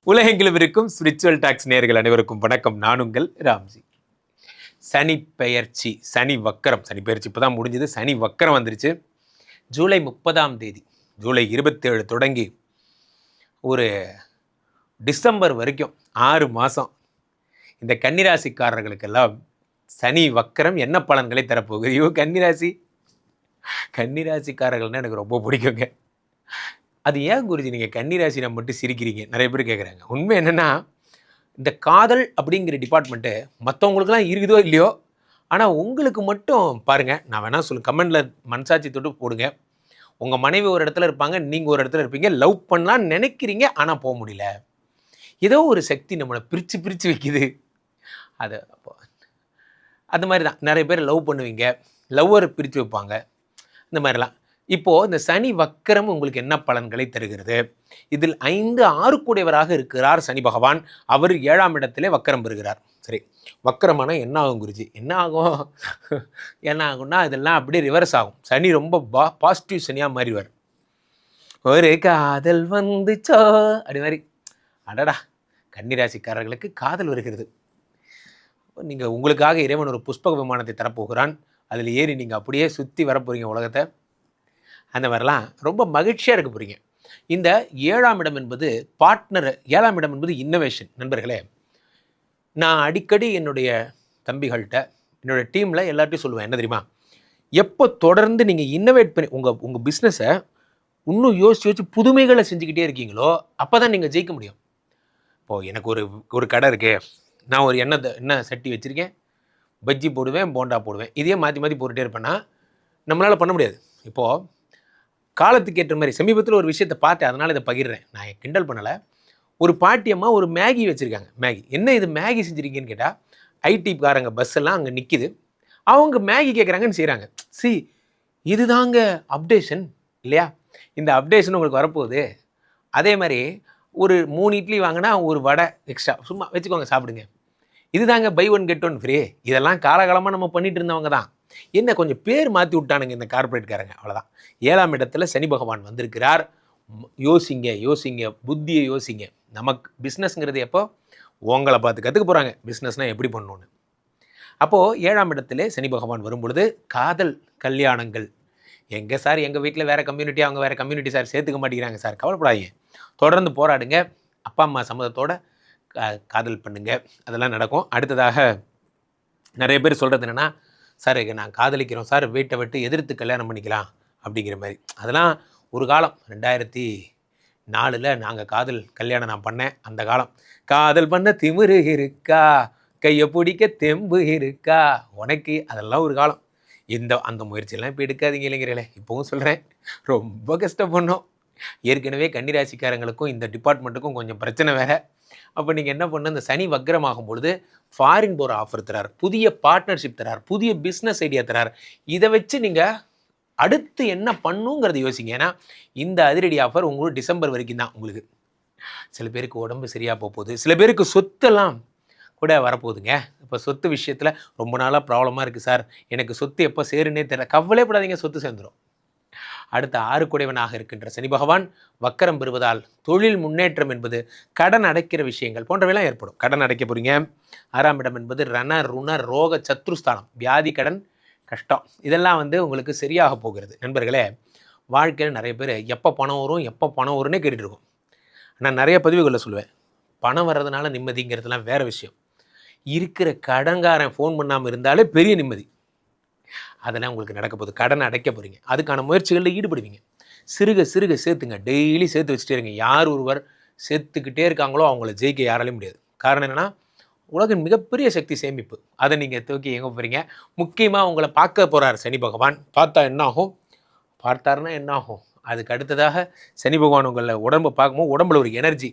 உலகெங்கிலும் இருக்கும் spiritual tax நேயர்கள் அனைவருக்கும் வணக்கம். நான் உங்கள் ராம்ஜி. சனி பெயர்ச்சி, சனி வக்கரம். சனி பெயர்ச்சி இப்போ தான் முடிஞ்சது. சனி வக்கரம் வந்துருச்சு. ஜூலை 30ஆம் தேதி, ஜூலை 27 தொடங்கி ஒரு டிசம்பர் வரைக்கும் 6 மாதம் இந்த கன்னிராசிக்காரர்களுக்கெல்லாம் சனி வக்கரம் என்ன பலன்களை தரப்போகுது? ஐயோ, கன்னிராசிக்காரர்கள்னால் எனக்கு ரொம்ப பிடிக்குங்க. அது ஏன் குருஜி நீங்கள் கன்னிராசினை மட்டும் சிரிக்கிறீங்க? நிறைய பேர் கேட்குறாங்க. உண்மை என்னென்னா, இந்த காதல் அப்படிங்கிற டிபார்ட்மெண்ட்டு மற்றவங்களுக்குலாம் இருக்குதோ இல்லையோ, ஆனால் உங்களுக்கு மட்டும் பாருங்கள், நான் வேணால் கமெண்டில் மனசாட்சி தொட்டு போடுங்க. உங்கள் மனைவி ஒரு இடத்துல இருப்பாங்க, நீங்கள் ஒரு இடத்துல இருப்பீங்க, லவ் பண்ணலான்னு நினைக்கிறீங்க, ஆனால் போக முடியல. ஏதோ ஒரு சக்தி நம்மளை பிரித்து வைக்குது. அது அது மாதிரி தான் நிறைய பேர் லவ் பண்ணுவீங்க, லவ்வரை பிரித்து வைப்பாங்க, இந்த மாதிரிலாம். இப்போது இந்த சனி வக்கரம் உங்களுக்கு என்ன பலன்களை தருகிறது? இதில் 5 ஆறுக்குடையவராக இருக்கிறார் சனி பகவான். அவர் 7ஆம் இடத்திலே வக்கரம் பெறுகிறார். சரி, வக்கரமான என்ன ஆகும் குருஜி? என்ன ஆகும்னா இதெல்லாம் அப்படியே ரிவர்ஸ் ஆகும். சனி ரொம்ப பாசிட்டிவ் சனியாக மாறிவார். ஒரு காதல் வந்துச்சோ அப்படி மாதிரி. அடடா, கன்னிராசிக்காரர்களுக்கு காதல் வருகிறது. நீங்கள் உங்களுக்காக இறைவன் ஒரு புஷ்பக விமானத்தை தரப்போகிறான். அதில் ஏறி நீங்கள் அப்படியே சுற்றி வரப்போகிறீங்க உலகத்தை. அந்த மாதிரிலாம் ரொம்ப மகிழ்ச்சியாக இருக்க போகிறீங்க. இந்த 7ஆம் இடம் என்பது பார்ட்னர், 7ஆம் இடம் என்பது இன்னோவேஷன். நண்பர்களே, நான் அடிக்கடி என்னுடைய தம்பிகள்கிட்ட, என்னோடய டீமில் எல்லார்ட்டையும் சொல்லுவேன், என்ன தெரியுமா? எப்போ தொடர்ந்து நீங்கள் இன்னோவேட் பண்ணி உங்கள் பிஸ்னஸை இன்னும் யோசித்து புதுமைகளை செஞ்சுக்கிட்டே இருக்கீங்களோ அப்போ தான் நீங்கள் ஜெயிக்க முடியும். இப்போது எனக்கு ஒரு கடை இருக்குது, நான் ஒரு எண்ணெய் சட்டி வச்சுருக்கேன், பஜ்ஜி போடுவேன், போண்டா போடுவேன், இதே மாற்றி போட்டுகிட்டே இருப்பேன்னா நம்மளால் பண்ண முடியாது. இப்போது காலத்துக்கு ஏற்ற மாதிரி சமீபத்தில் ஒரு விஷயத்தை பார்த்தேன், அதனால் இதை பகிர்றேன். நான் கிண்டல் பண்ணலை. ஒரு பாட்டியம்மா ஒரு மேகி வச்சுருக்காங்க. மேகி என்ன இது மேகி செஞ்சுருக்கீங்கன்னு கேட்டால், ஐடிக்காரங்க பஸ் எல்லாம் அங்கே நிற்கிது, அவங்க மேகி கேட்குறாங்கன்னு செய்கிறாங்க. இதுதாங்க அப்டேஷன் இல்லையா? இந்த அப்டேஷன் உங்களுக்கு வரப்போகுது. அதே மாதிரி ஒரு 3 இட்லி வாங்கினா ஒரு வடை எக்ஸ்ட்ரா சும்மா வச்சுக்கோங்க, சாப்பிடுங்க. இதுதாங்க பை 1 கெட் 1 ஃப்ரீ. இதெல்லாம் காலகாலமாக நம்ம பண்ணிகிட்டு இருந்தவங்க தான். என்ன கொஞ்சம் பேர் மாற்றி விட்டானுங்க இந்த கார்பரேட்காரங்க, அவ்வளோதான். 7ஆம் இடத்துல சனி பகவான் வந்திருக்கிறார். யோசிங்க, புத்தியை யோசிங்க. நமக்கு பிஸ்னஸ்ங்கிறது எப்போ உங்களை பார்த்து கற்றுக்க போகிறாங்க, பிஸ்னஸ்னால் எப்படி பண்ணணுன்னு. அப்போது 7ஆம் இடத்துல சனி பகவான் வரும்பொழுது காதல் கல்யாணங்கள். எங்கே சார், எங்கள் வீட்டில் வேறு கம்யூனிட்டி, அவங்க வேறு கம்யூனிட்டி சார், சேர்த்துக்க மாட்டேங்கிறாங்க சார். கவலைப்படாதீங்க, தொடர்ந்து போராடுங்க, அப்பா அம்மா சம்மதத்தோட காதல் பண்ணுங்க, அதெல்லாம் நடக்கும். அடுத்ததாக நிறைய பேர் சொல்கிறது என்னென்னா, சார் நான் காதலிக்கிறோம் சார், வீட்டை விட்டு எதிர்த்து கல்யாணம் பண்ணிக்கலாம் அப்படிங்கிற மாதிரி. அதெல்லாம் ஒரு காலம் 2004 நாங்கள் கல்யாணம் நான் பண்ணேன். அந்த காலம் காதல் பண்ண திமிரு இருக்கா, கையை பிடிக்க தெம்பு இருக்கா உனக்கு, அதெல்லாம் ஒரு காலம். அந்த முயற்சியெல்லாம் இப்போ எடுக்காதீங்க இளைஞர்களே. இப்போவும் சொல்கிறேன், ரொம்ப கஷ்டப்படணும். ஏற்கனவே கன்னிராசிக்காரங்களுக்கும் இந்த டிபார்ட்மெண்ட்டுக்கும் கொஞ்சம் பிரச்சனை வேறு. அப்போ நீங்கள் என்ன பண்ணணும், இந்த சனி வக்ரமாகும் பொழுது ஃபாரின் போகிற ஆஃபர் தரார், புதிய பார்ட்னர்ஷிப் தரார், புதிய பிஸ்னஸ் ஐடியா தரார். இதை வச்சு நீங்கள் அடுத்து என்ன பண்ணுங்கிறத யோசிங்க. ஏன்னா இந்த அதிரடி ஆஃபர் உங்களுக்கு டிசம்பர் வரைக்கும் தான். உங்களுக்கு சில பேருக்கு உடம்பு சரியாக போகுது, சில பேருக்கு சொத்தெல்லாம் கூட வரப்போகுதுங்க. இப்போ சொத்து விஷயத்தில் ரொம்ப நாளாக ப்ராப்ளமாக இருக்குது சார், எனக்கு சொத்து எப்போ சேருன்னே தெரியல. கவலைப்படாதீங்க, சொத்து சேர்ந்துடும். அடுத்த 6 குடைவனாக இருக்கின்ற சனி பகவான் வக்கரம் பெறுவதால் தொழில் முன்னேற்றம் என்பது, கடன் அடைக்கிற விஷயங்கள் போன்றவையெல்லாம் ஏற்படும். கடன் அடைக்க போகிறீங்க. 6ஆம் இடம் என்பது ருண ரோக சத்ருஸ்தானம், வியாதி, கடன், கஷ்டம், இதெல்லாம் உங்களுக்கு சரியாக போகிறது. நண்பர்களே, வாழ்க்கையில் நிறைய பேர் எப்போ பணம் வரும்னே கேட்டுட்டு இருக்கோம். நான் நிறைய பதிவுகளில் சொல்லுவேன், பணம் வர்றதுனால நிம்மதிங்கிறதுலாம் வேறு விஷயம். இருக்கிற கடன்காரன் ஃபோன் பண்ணாமல் இருந்தாலே பெரிய நிம்மதி. அதெல்லாம் உங்களுக்கு நடக்க போகுது. கடன் அடைக்க போகிறீங்க, அதுக்கான முயற்சிகளில் ஈடுபடுவீங்க. சிறுக சேர்த்துங்க, டெய்லி சேர்த்து வச்சுட்டே இருங்க. யார் ஒருவர் சேர்த்துக்கிட்டே இருக்காங்களோ அவங்கள ஜெயிக்க யாராலையும் முடியாது. காரணம் என்னென்னா, உலகின் மிகப்பெரிய சக்தி சேமிப்பு. அதை நீங்கள் தூக்கி எங்கே போகிறீங்க? முக்கியமாக உங்களை பார்க்க போகிறார் சனி பகவான். பார்த்தாருன்னா என்ன ஆகும்? அதுக்கு அடுத்ததாக சனி பகவான் உங்களை உடம்பை பார்க்கும்போது உடம்புல ஒரு எனர்ஜி,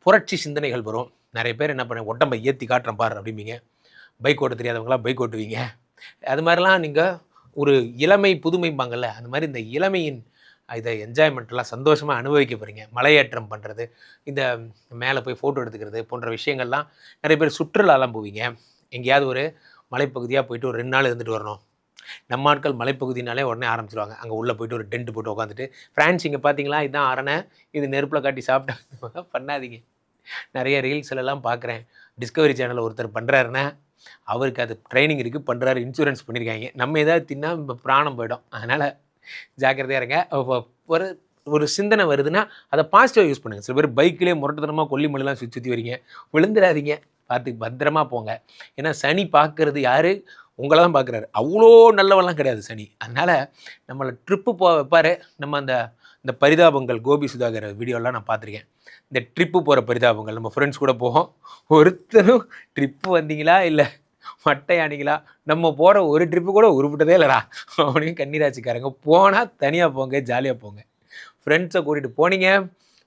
புரட்சி சிந்தனைகள் வரும். நிறைய பேர் என்ன பண்ண, உடம்பை ஏற்றி காட்டுறேன் பாரு அப்படிம்பீங்க. பைக் ஓட்ட தெரியாதவங்களாம் பைக் ஓட்டுவீங்க. அது மாதிரிலாம் நீங்கள் ஒரு இளமை புதுமைப்பாங்கள்ல, அந்த மாதிரி இந்த இளமையின் இதை என்ஜாய்மெண்ட்லாம் சந்தோஷமாக அனுபவிக்க போகிறீங்க. மலையேற்றம் பண்ணுறது, இந்த மேலே போய் ஃபோட்டோ எடுத்துக்கிறது போன்ற விஷயங்கள்லாம். நிறைய பேர் சுற்றுலாலாம் போவீங்க. எங்கேயாவது ஒரு மலைப்பகுதியாக போயிட்டு ஒரு 2 நாள் இருந்துட்டு வரணும். நம்ம ஆட்கள் மலைப்பகுதினாலே உடனே ஆரம்பிச்சிடுவாங்க. அங்கே உள்ளே போய்ட்டு ஒரு டென்ட் போட்டு உட்காந்துட்டு, ஃப்ரான்ஸ் இங்கே பார்த்தீங்களா, இதுதான் அரணை, இது நெருப்பில் காட்டி சாப்பிட்டா பண்ணாதீங்க. நிறைய ரீல்ஸ்லாம் பார்க்குறேன். டிஸ்கவரி சேனலில் ஒருத்தர் பண்ணுறாருன்னா அவருக்கு அது ட்ரைனிங் இருக்குது, பண்ணுறாரு, இன்சூரன்ஸ் பண்ணியிருக்காங்க. நம்ம ஏதாவது தின்னா இப்போ பிராணம் போயிடும். அதனால் ஜாக்கிரதையாக இருங்க. ஒரு ஒரு சிந்தனை வருதுன்னா அதை பாசிட்டிவாக யூஸ் பண்ணுங்கள். சில பேர் பைக்கிலே முரட்டுத்தனமாக கொல்லிமலைலாம் சுற்றி சுற்றி வரீங்க, விழுந்துடாதீங்க, பார்த்து பத்திரமா போங்க. ஏன்னா சனி பார்க்குறது யார்? உங்களை தான் பார்க்குறாரு. அவ்வளோ நல்லவெல்லாம் கிடையாது சனி. அதனால் நம்மளை ட்ரிப்பு வைப்பார். நம்ம இந்த பரிதாபங்கள் கோபி சுதாகர் வீடியோலாம் நான் பார்த்துருக்கேன். இந்த ட்ரிப்பு போகிற பரிதாபங்கள் நம்ம ஃப்ரெண்ட்ஸ் கூட போவோம். ஒருத்தரும் ட்ரிப்பு வந்தீங்களா இல்லை மட்டை ஆனிங்களா, நம்ம போகிற ஒரு ட்ரிப்பு கூட உருப்பிட்டதே இல்லைடா அப்படின்னு கன்னிராசிக்காரங்க. போனால் தனியாக போங்க, ஜாலியாக போங்க. ஃப்ரெண்ட்ஸை கூட்டிகிட்டு போனீங்க,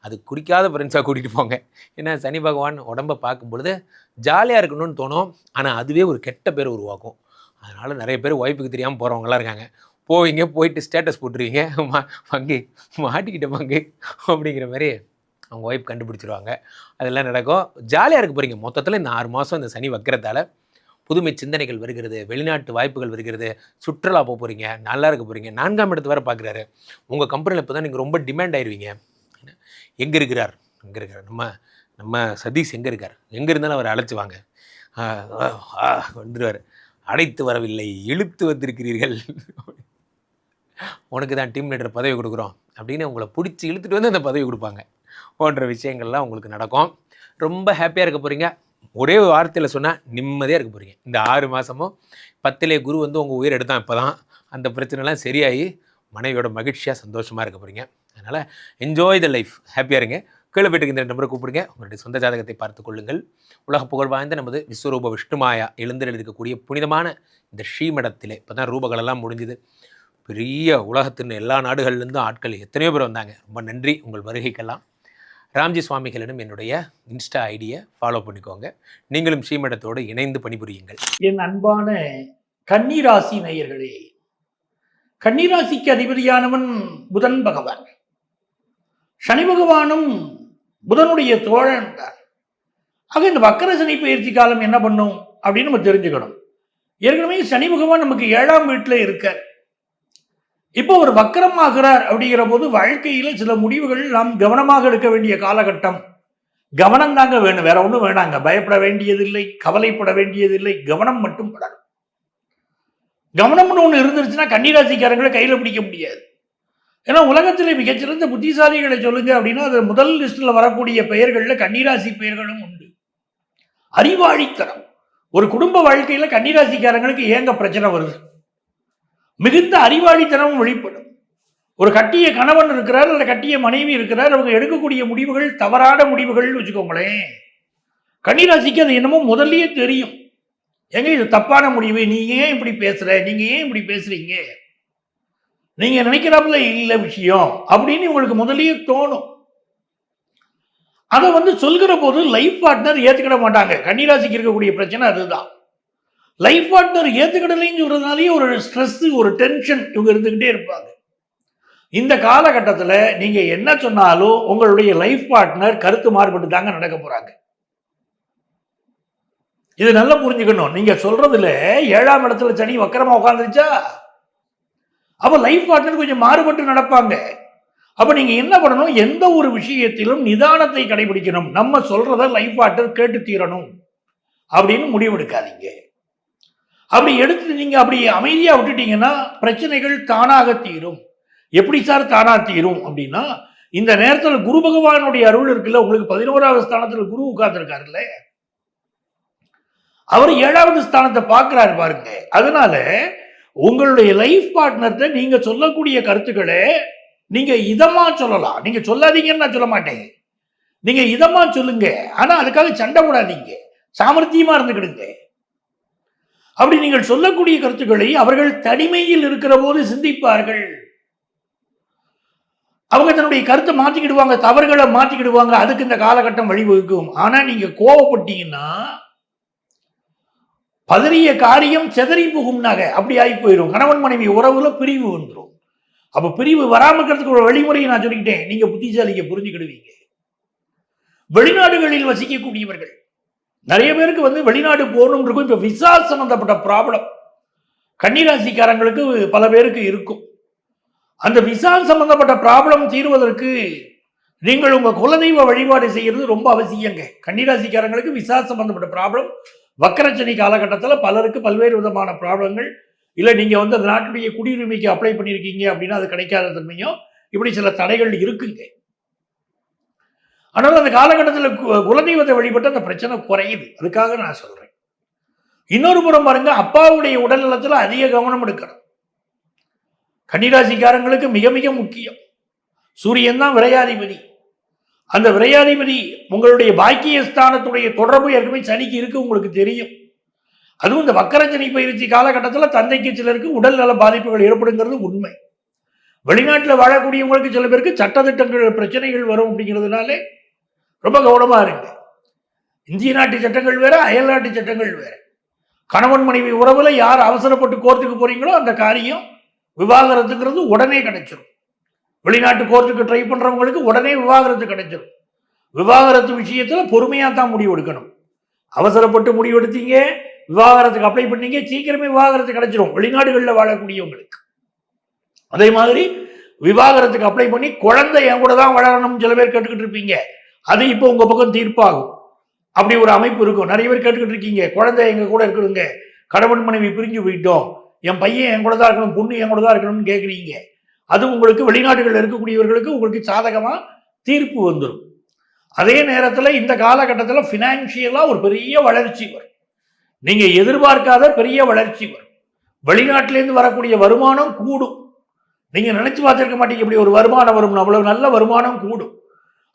அது குடிக்காத ஃப்ரெண்ட்ஸாக கூட்டிகிட்டு போங்க. ஏன்னா சனி பகவான் உடம்பை பார்க்கும் பொழுது ஜாலியாக இருக்கணும்னு தோணும், ஆனால் அதுவே ஒரு கெட்ட பேர் உருவாக்கும். அதனால் நிறைய பேர் ஒய்ஃபுக்கு தெரியாமல் போகிறவங்களாம் இருக்காங்க. போவீங்க, போயிட்டு ஸ்டேட்டஸ் போட்டுருவீங்க, பங்கு மாட்டிக்கிட்ட பங்கு அப்படிங்கிற மாதிரி அவங்க ஒய்ஃப் கண்டுபிடிச்சிருவாங்க. அதெல்லாம் நடக்கும். ஜாலியாக இருக்க போகிறீங்க. மொத்தத்தில் இந்த 6 மாதம் இந்த சனி வைக்கிறதால புதுமை சிந்தனைகள் வருகிறது, வெளிநாட்டு வாய்ப்புகள் வருகிறது, சுற்றுலா போக போகிறீங்க, நல்லா இருக்க போகிறீங்க. 4ஆம் இடத்து வேறு பார்க்குறாரு. உங்கள் கம்பெனியில் இப்போ தான் நீங்கள் ரொம்ப டிமாண்ட் ஆயிடுவீங்க. எங்கே இருக்கிறார்? நம்ம சதீஷ் எங்கே இருக்கார்? எங்கே இருந்தாலும் அவர் அழைச்சி வாங்க, வந்துடுவார். அழைத்து வரவில்லை, இழுத்து வந்திருக்கிறீர்கள், உனக்கு தான் டீம் லீடர் பதவி கொடுக்குறோம் அப்படின்னு உங்களை பிடிச்சி இழுத்துட்டு வந்து அந்த பதவி கொடுப்பாங்க. போன்ற விஷயங்கள்லாம் உங்களுக்கு நடக்கும். ரொம்ப ஹாப்பியாக இருக்க போகிறீங்க. ஒரே ஒரு வார்த்தையில் சொன்னால் நிம்மதியாக இருக்க போகிறீங்க. இந்த 6 மாதமும் 10லே குரு வந்து உங்கள் உயிர் எடுத்தான். இப்போ தான் அந்த பிரச்சனைலாம் சரியாகி மனைவியோட மகிழ்ச்சியாக சந்தோஷமாக இருக்க போகிறீங்க. அதனால் என்ஜாய் த லைஃப், ஹாப்பியாக இருங்க. கீழே போய்ட்டு இந்த நம்பரை கூப்பிடுங்க, உங்களுடைய சொந்த ஜாதகத்தை பார்த்து கொள்ளுங்கள். உலக புகழ் வாய்ந்த நமது விஸ்வரூப விஷ்ணுமாயா எழுந்தரில் இருக்கக்கூடிய புனிதமான இந்த ஸ்ரீமடத்திலே இப்போ தான் ரூபங்களெல்லாம் முடிஞ்சுது. பெரிய உலகத்தின் எல்லா நாடுகள்லேருந்தும் ஆட்கள் எத்தனையோ பேர் வந்தாங்க. ரொம்ப நன்றி உங்கள் வருகைக்கெல்லாம். ராம்ஜி சுவாமிகளிடம் என்னுடைய இன்ஸ்டா ஐடியை ஃபாலோ பண்ணிக்கோங்க. நீங்களும் ஸ்ரீமடத்தோடு இணைந்து பணிபுரியுங்கள். என் அன்பான கன்னிராசி நேயர்களே, கன்னிராசிக்கு அதிபதியானவன் புதன் பகவான். சனி பகவானும் புதனுடைய தோழன் தான். ஆக இந்த வக்கர சனி பயிற்சி காலம் என்ன பண்ணும் அப்படின்னு நம்ம தெரிஞ்சுக்கணும். ஏற்கனவே சனி பகவான் நமக்கு 7ஆம் வீட்டில் இருக்கார். இப்போ ஒரு வக்கரம் ஆகிறார் அப்படிங்கிற போது வாழ்க்கையில சில முடிவுகள் நாம் கவனமாக எடுக்க வேண்டிய காலகட்டம். கவனம் தாங்க வேணும், வேற ஒன்றும் வேணாங்க. பயப்பட வேண்டியதில்லை, கவலைப்பட வேண்டியதில்லை, கவனம் மட்டும் படணும். கவனம்னு ஒன்று இருந்துருச்சுன்னா கன்னிராசிக்காரங்களை கையில் பிடிக்க முடியாது. ஏன்னா உலகத்தில் மிகச்சிறந்த புத்திசாலிகளை சொல்லுங்க அப்படின்னா அது முதல் லிஸ்ட்ல வரக்கூடிய பெயர்களில் கன்னிராசி பெயர்களும் உண்டு. அறிவாளித்தனம். ஒரு குடும்ப வாழ்க்கையில கன்னிராசிக்காரங்களுக்கு ஏங்க பிரச்சனை வருது? மிகுந்த அறிவாளித்தனமும் வெளிப்படும். ஒரு கட்டிய கணவன் இருக்கிறார், அல்ல கட்டிய மனைவி இருக்கிறார், அவங்க எடுக்கக்கூடிய முடிவுகள் தவறான முடிவுகள் வச்சுக்கோங்களேன். கன்னிராசிக்கு அது என்னமோ முதல்லயே தெரியும். எங்க இது தப்பான முடிவு, நீங்க ஏன் இப்படி பேசுற, நீங்க ஏன் இப்படி பேசுறீங்க, நீங்க நினைக்கிறாப்புல இல்ல விஷயம் அப்படின்னு உங்களுக்கு முதல்லயே தோணும். அதை சொல்கிற போது லைஃப் பார்ட்னர் ஏத்துக்கிட மாட்டாங்க. கன்னிராசிக்கு இருக்கக்கூடிய பிரச்சனை அதுதான். லைஃப் பார்ட்னர் ஏத்துக்கிடலைன்னு சொல்றதுனாலேயே ஒரு ஸ்ட்ரெஸ், ஒரு டென்ஷன் இவங்க இருந்துகிட்டே இருப்பாங்க. இந்த காலகட்டத்தில் நீங்க என்ன சொன்னாலும் உங்களுடைய லைஃப் பார்ட்னர் கருத்து மாறுபட்டு தாங்க நடக்க போறாங்க. இது நல்லா புரிஞ்சுக்கணும். நீங்க சொல்றதுல 7ஆம் இடத்துல சனி வக்கரமா உட்காந்துருச்சா, அப்ப லைஃப் பார்ட்னர் கொஞ்சம் மாறுபட்டு நடப்பாங்க. அப்ப நீங்க என்ன பண்ணணும், எந்த ஒரு விஷயத்திலும் நிதானத்தை கடைபிடிக்கணும். நம்ம சொல்றத லைஃப் பார்ட்னர் கேட்டு தீரணும் அப்படின்னு முடிவெடுக்காதீங்க. அப்படி எடுத்து நீங்க அப்படி அமைதியா விட்டுட்டீங்கன்னா பிரச்சனைகள் தானாக தீரும். எப்படி சார் தானா தீரும் அப்படின்னா, இந்த நேரத்தில் குரு பகவானுடைய அருள் இருக்குல்ல, உங்களுக்கு 11வது ஸ்தானத்தில் குரு உட்கார்ந்துருக்காருல்ல, அவர் 7வது ஸ்தானத்தை பார்க்கிறாரு பாருங்க. அதனால உங்களுடைய லைஃப் பார்ட்னர்கிட்ட நீங்க சொல்லக்கூடிய கருத்துக்களை நீங்க இதமா சொல்லலாம். நீங்க சொல்லாதீங்கன்னு நான் சொல்ல மாட்டேன், நீங்க இதமா சொல்லுங்க. ஆனா அதுக்காக சண்டை போடாதீங்க, சாமர்த்தியமா இருந்துக்கிடுங்க. அப்படி நீங்கள் சொல்லக்கூடிய கருத்துக்களை அவர்கள் தனிமையில் இருக்கிற போது சிந்திப்பார்கள். அவங்க தன்னுடைய கருத்தை மாத்திக்கிடுவாங்க, தவறுகளை மாத்திக்கிடுவாங்க. அதுக்கு இந்த காலகட்டம் வழிவகுக்கும். ஆனா நீங்க கோவப்பட்டீங்கன்னா பதறிய காரியம் செதறி புகும்னாக அப்படி ஆகி போயிடும். கணவன் மனைவி உறவுல பிரிவு வந்துடும். அப்ப பிரிவு வராம இருக்கிறதுக்கு ஒரு வழிமுறையை நான் சொல்லிக்கிட்டேன், நீங்க புத்திசாலிக்க புரிஞ்சுக்கிடுவீங்க. வெளிநாடுகளில் வசிக்கக்கூடியவர்கள் நிறைய பேருக்கு வெளிநாடு போகணும் இருக்கும். இப்ப விசா சம்பந்தப்பட்ட ப்ராப்ளம் கன்னிராசிக்காரங்களுக்கு பல பேருக்கு இருக்கும். அந்த விசா சம்பந்தப்பட்ட ப்ராப்ளம் தீர்வதற்கு நீங்கள் உங்க குலதெய்வ வழிபாடு செய்யறது ரொம்ப அவசியங்க. கன்னிராசிக்காரங்களுக்கு விசா சம்பந்தப்பட்ட ப்ராப்ளம் வக்கரச்சனி காலகட்டத்தில் பலருக்கு பல்வேறு விதமான ப்ராப்ளங்கள், இல்லை நீங்க வந்து அந்த நாட்டுடைய குடியுரிமைக்கு அப்ளை பண்ணியிருக்கீங்க அப்படின்னா அது கிடைக்காத தன்மையும் இப்படி சில தடைகள் இருக்குங்க. ஆனால் அந்த காலகட்டத்தில் குலதெய்வத்தை வழிபட்டு அந்த பிரச்சனை குறையுது. அதுக்காக நான் சொல்றேன். இன்னொரு புறம் பாருங்க, அப்பாவுடைய உடல் நலத்தில் அதிக கவனம் எடுக்கணும். கன்னிராசிக்காரங்களுக்கு மிக மிக முக்கியம். சூரியன் தான் விரையாதிபதி. அந்த விரையாதிபதி உங்களுடைய பாக்கிய ஸ்தானத்துடைய தொடர்பு ஏற்கனவே சனிக்கு இருக்கு, உங்களுக்கு தெரியும். அதுவும் இந்த வக்கரச்சனி பயிற்சி காலகட்டத்தில் தந்தைக்கு சிலருக்கு உடல் நல பாதிப்புகள் ஏற்படுங்கிறது உண்மை. வெளிநாட்டில் வாழக்கூடியவங்களுக்கு சில பேருக்கு சட்டத்திட்டங்கள் பிரச்சனைகள் வரும் அப்படிங்கிறதுனாலே ரொம்ப கவனமா இருங்க. இந்திய நாட்டு சட்டங்கள் வேற, அயல் நாட்டு சட்டங்கள் வேற. கணவன் மனைவி உறவுல யார் அவசரப்பட்டு கோர்ட்டுக்கு போறீங்களோ அந்த காரியம் விவாகரத்துங்கிறது உடனே கிடைச்சிடும். வெளிநாட்டு கோர்ட்டுக்கு ட்ரை பண்றவங்களுக்கு உடனே விவாகரத்து கிடைச்சிடும். விவாகரத்து விஷயத்துல பொறுமையா தான் முடிவு எடுக்கணும். அவசரப்பட்டு முடிவு எடுத்தீங்க, விவாகரத்துக்கு அப்ளை பண்ணீங்க, சீக்கிரமே விவாகரத்து கிடைச்சிடும் வெளிநாடுகளில் வாழக்கூடியவங்களுக்கு. அதே மாதிரி விவாகரத்துக்கு அப்ளை பண்ணி குழந்தை என் கூட தான் வளரணும் சில பேர் கேட்டுக்கிட்டு இருப்பீங்க. அது இப்போ உங்க பக்கம் தீர்ப்பாகும். அப்படி ஒரு அமைப்பு இருக்கும். நிறைய பேர் கேட்டுக்கிட்டு இருக்கீங்க, குழந்தை எங்க கூட இருக்கணுங்க, கணவன் மனைவி பிரிஞ்சு போயிட்டோம், என் பையன் என் கூட தான் இருக்கணும், பொண்ணு என் கூட தான் இருக்கணும்னு கேட்குறீங்க. அது உங்களுக்கு வெளிநாடுகளில் இருக்கக்கூடியவர்களுக்கு உங்களுக்கு சாதகமா தீர்ப்பு வந்துடும். அதே நேரத்தில் இந்த காலகட்டத்தில் பினான்சியலா ஒரு பெரிய வளர்ச்சி வரும். நீங்க எதிர்பார்க்காத பெரிய வளர்ச்சி வரும். வெளிநாட்டிலேருந்து வரக்கூடிய வருமானம் கூடும். நீங்க நினைச்சு பார்த்திருக்க மாட்டீங்க இப்படி ஒரு வருமானம் வரும், அவ்வளவு நல்ல வருமானம் கூடும்.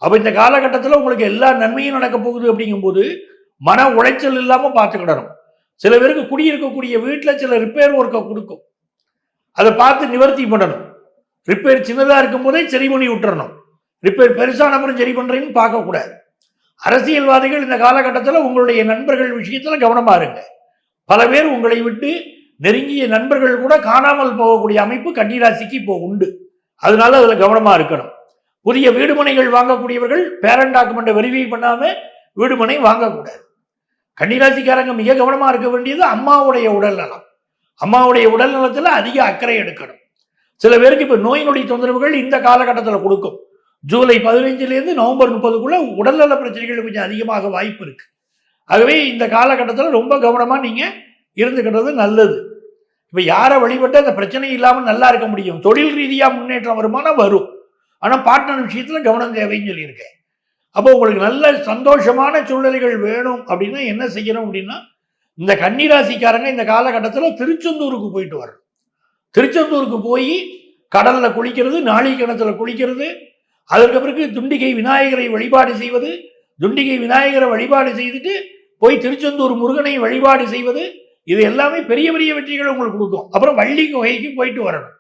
அப்ப இந்த காலகட்டத்தில் உங்களுக்கு எல்லா நன்மையும் நடக்க போகுது. அப்படிங்கும்போது மன உளைச்சல் இல்லாம பார்த்துக்கிடணும். சில பேருக்கு குடியிருக்கக்கூடிய வீட்டில் சில ரிப்பேர் ஒர்க்கை கொடுக்கும், அதை பார்த்து நிவர்த்தி பண்ணணும். ரிப்பேர் சின்னதா இருக்கும் போதே சரி பண்ணி விட்டுறணும். ரிப்பேர் பெருசான அப்புறம் சரி பண்றேன்னு பார்க்கக்கூடாது. அரசியல்வாதிகள் இந்த காலகட்டத்தில் உங்களுடைய நண்பர்கள் விஷயத்துல கவனமா இருங்க. பல பேர் உங்களை விட்டு நெருங்கிய நண்பர்கள் கூட காணாமல் போகக்கூடிய அமைப்பு கன்னிராசிக்கு இப்போ உண்டு. அதனால அதுல கவனமா இருக்கணும். புதிய வீடுமனைகள் வாங்கக்கூடியவர்கள் பேரண்ட் டாக்குமெண்ட்டை வெரிஃபை பண்ணாம வீடுமனை வாங்கக்கூடாது. கன்னிராசிக்காரங்க மிக கவனமா இருக்க வேண்டியது அம்மாவுடைய உடல் நலம். அம்மாவுடைய உடல் நலத்துல அதிக அக்கறை எடுக்கணும். சில பேருக்கு இப்ப நோய் நொடி தொந்தரவுகள் இந்த காலகட்டத்தில் கொடுக்கும். ஜூலை 15 நவம்பர் 30 உடல்நல பிரச்சனைகள் கொஞ்சம் அதிகமாக வாய்ப்பு இருக்கு. ஆகவே இந்த காலகட்டத்தில் ரொம்ப கவனமா நீங்க இருந்துக்கிறது நல்லது. இப்ப யாரை வழிபட்டு அந்த பிரச்சனை இல்லாமல் நல்லா இருக்க முடியும். தொழில் ரீதியா முன்னேற்றம் வருமானம் வரும், ஆனா பார்ட்னர் விஷயத்துல கவனம் தேவைன்னு சொல்லியிருக்கேன். அப்போ உங்களுக்கு நல்ல சந்தோஷமான சூழ்நிலைகள் வேணும் அப்படின்னா என்ன செய்யணும் அப்படின்னா, இந்த கன்னிராசிக்காரங்க இந்த காலகட்டத்தில் திருச்செந்தூருக்கு போயிட்டு வரணும். திருச்செந்தூருக்கு போய் கடல்ல குளிக்கிறது, நாளி கிணத்துல குளிக்கிறது, அதற்கு பிறகு துண்டிகை விநாயகரை வழிபாடு செய்வது, துண்டிகை விநாயகரை வழிபாடு செய்துட்டு போய் திருச்செந்தூர் முருகனை வழிபாடு செய்வது, இது எல்லாமே பெரிய பெரிய வெற்றிகள் உங்களுக்கு கொடுக்கும். அப்புறம் வள்ளி குகைக்கு போயிட்டு வரணும்.